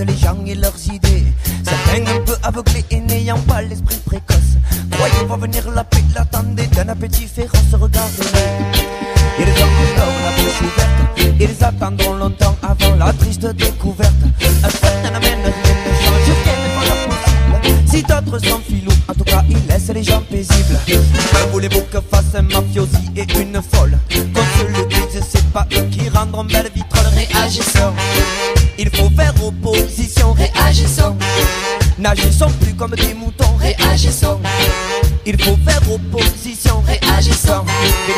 les gens et leurs idées. Certains un peu aveuglés et n'ayant pas l'esprit précoce croyaient voir venir la paix, l'attendaient d'un appétit féroce. Regardez-les, ils ont encore la bouche ouverte, ils attendront longtemps avant la triste découverte. Certains n'amènent rien, ne changent rien, mais voilà possible. Si d'autres sont filous, en tout cas ils laissent les gens paisibles. Que voulez-vous que fasse un mafiosi et une folle? Qu'on se le dise, c'est pas eux qui rendront belle vitrole. Réagissons, il faut faire opposition. Réagissons, n'agissons plus comme des moutons. Réagissons, il faut faire opposition. Réagissons,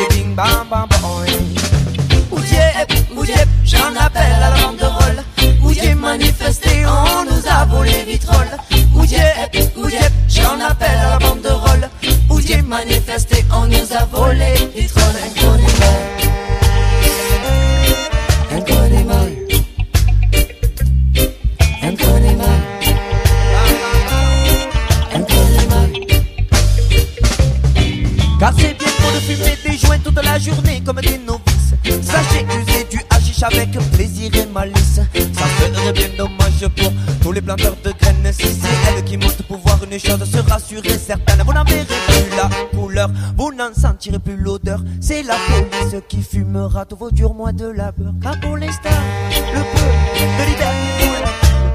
bing bam bam boy. Oudiep, j'en appelle à la banderole. Oudiep, manifester, on nous a volé vitrole. Oudiep, j'en appelle à la banderole. Oudiep, manifester, on nous a volé vitrole. Car c'est bien pour de fumer des joints toute la journée comme des novices. Sachez user du hashish avec plaisir et malice. Ça serait bien dommage pour tous les planteurs de graines. Si c'est elle qui monte pour voir une chose, se rassurer certaine. Vous n'en verrez plus la couleur, vous n'en sentirez plus l'odeur. C'est la police qui fumera tous vos durs mois de labeur. Car pour l'instant, le peu de liberté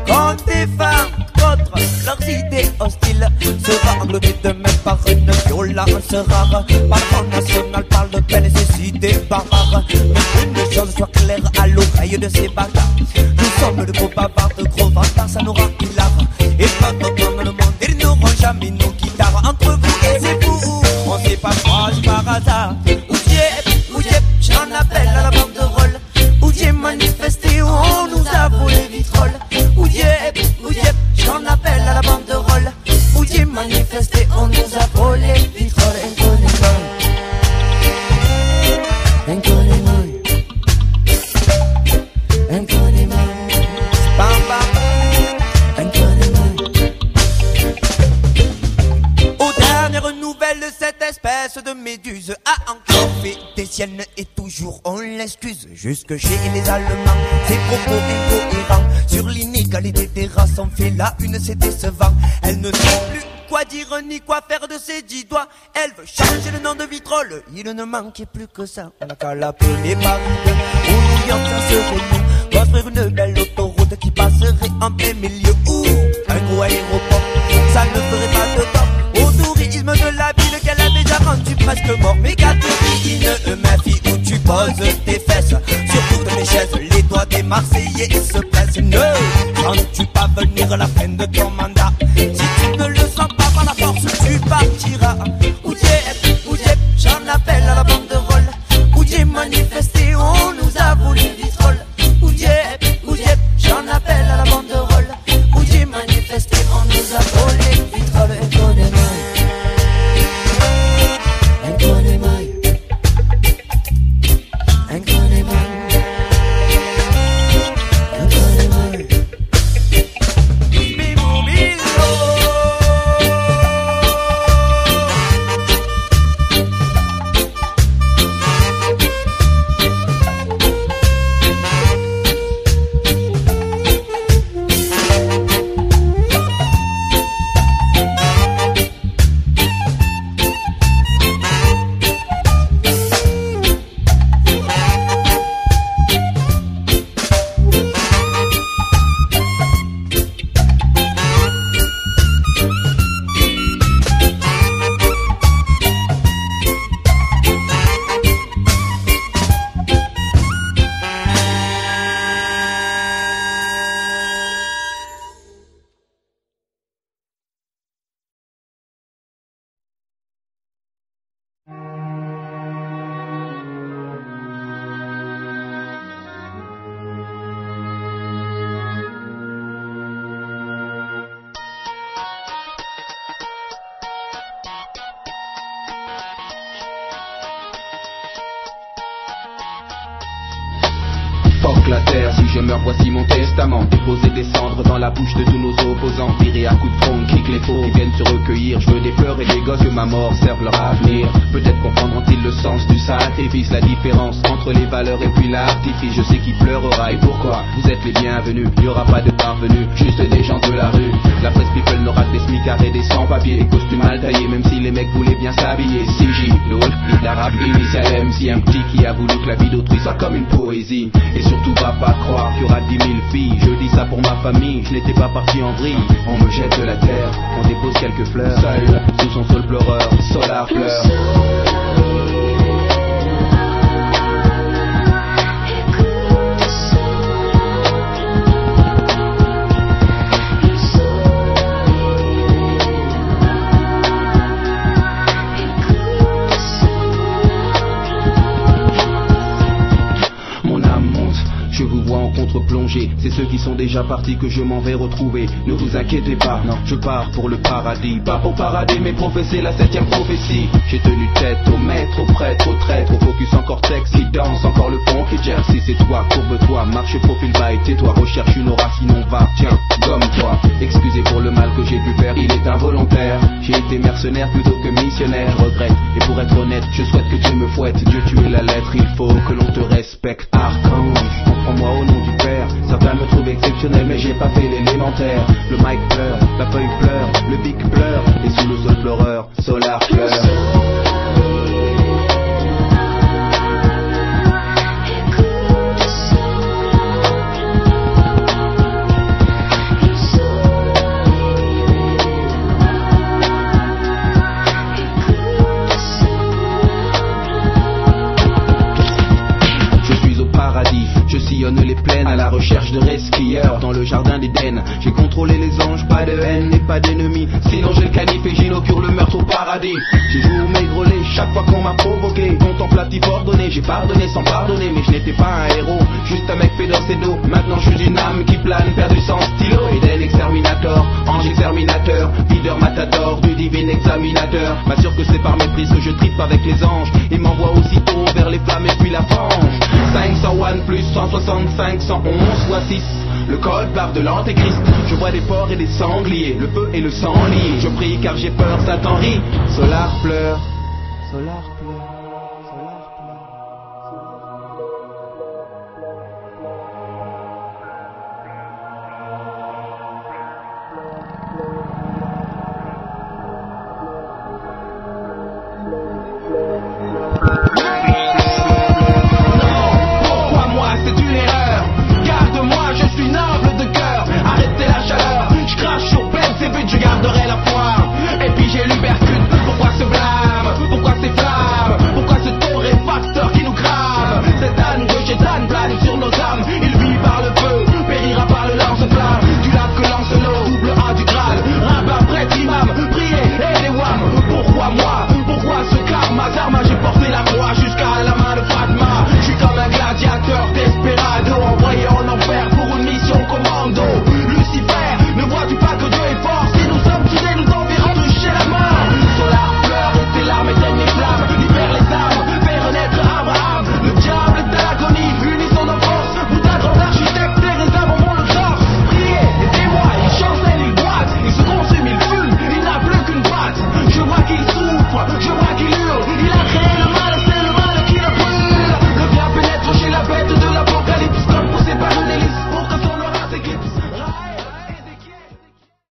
contre des femmes, contre leurs idées hostiles, sera englobé demain par une violence rare. Par le Front National, par le bel nécessité barbare. Mais une chose soit claire à l'oreille de ces bâtards: nous sommes de gros bavards, de gros vantards, ça nous rend hilar. Et pas comme le monde, ils n'auront jamais nos guitares. Entre vous et c'est vous, on s'est pas proche par hasard. Oudiep, j'en appelle à la banderole. Oudiep, manifester, on nous a volé vitrole. Oudiep, j'en appelle à la banderole. Oudiep, manifester, on nous a volé vitrole. Aux dernières nouvelles, cette espèce de méduse a encore fait des siennes et toujours on l'excuse. Jusque chez les Allemands, ses propos incohérents sur l'inégalité des races ont fait la une, c'est décevant. Elle ne sait plus quoi dire ni quoi faire de ses 10 doigts. Elle veut changer le nom de vitrole, il ne manquait plus que ça. On n'a qu'à l'appeler Paris 2, où New York ça serait mieux. Construire une belle autoroute qui passerait en plein milieu. Ou un gros aéroport, ça ne ferait pas de tort au tourisme de la ville qu'elle a déjà rendu presque mort. Mais Catherine, ma fille, où tu poses tes fesses sur toutes les chaises, les doigts des Marseillais se pressent. Ne sens-tu pas venir la fin de ton mandat? Si tu ne le sens pas par la force, tu partiras. Oudiep, j'en appelle à la banderole. Oudiep, manifester, on nous a volé vitrole. Oudiep, j'en appelle à la banderole. Oudiep, manifester, on nous a volé vitrole. Bimou, je meurs, voici mon testament. Déposer des cendres dans la bouche de tous nos opposants. Tirer à coups de front, kick les faux qui viennent se recueillir. Je veux des fleurs et des gosses, que ma mort serve leur avenir. Peut-être comprendront-ils le sens du sacrifice, la différence entre les valeurs et puis l'artifice. Je sais qui pleurera et pourquoi. Vous êtes les bienvenus, il n'y aura pas de parvenus, juste des gens de la rue. La presse people n'aura que des smicards et des sans-papiers, les costumes mal taillés, même si les mecs voulaient bien s'habiller. CJ, LOL, l'arabe initial MC, un petit qui a voulu que la vie d'autrui soit comme une poésie. Et surtout va pas croire qu'il y aura 10 000 filles. Je dis ça pour ma famille, je n'étais pas parti en vrille. On me jette de la terre, on dépose quelques fleurs. Seul, sous son sol pleureur, Solar pleure. Je vous vois en contre-plongée, c'est ceux qui sont déjà partis que je m'en vais retrouver. Ne vous inquiétez pas, non, je pars pour le paradis. Pas pour parader mais professer la 7ème prophétie. J'ai tenu tête au maître, au prêtre, au traître, au focus en cortex qui danse encore le pont qui gère. Si c'est toi, courbe-toi, marche profil bas et tais-toi. Recherche une aura sinon va, tiens, gomme-toi. Excusez pour le mal que j'ai pu faire, il est involontaire. J'ai été mercenaire plutôt que missionnaire, je regrette. Et pour être honnête, je souhaite que Dieu me fouette. Dieu tu es la lettre, il faut que l'on te respecte. Archange, prends-moi au nom du Père. Certains me trouvent exceptionnel mais j'ai pas fait l'élémentaire. Le mic pleure, la feuille pleure, le bic pleure. Et sous le sol pleureur, Solar pleure. Je sillonne les plaines à la recherche de resquilleurs dans le jardin d'Éden. J'ai contrôlé les anges, pas de haine et pas d'ennemis. Sinon j'ai le canif et j'inaugure le meurtre au paradis. J'ai joué au maigrelet chaque fois qu'on m'a provoqué. Contemplatif ordonné, j'ai pardonné sans pardonner. Mais je n'étais pas un héros, juste un mec fait d'os et d'eau. Maintenant je suis une âme qui plane, perdu sans stylo. Eden exterminator, ange exterminateur, leader matador du divin examinateur. M'assure que c'est par méprise que je tripe avec les anges. Il m'envoie aussitôt vers les flammes et puis la fange. 501 plus 165, 111 fois 6. Le code barre de l'antéchrist. Je vois des porcs et des sangliers, le feu et le sang liés. Je prie car j'ai peur, Satan rit. Solar pleure. Solar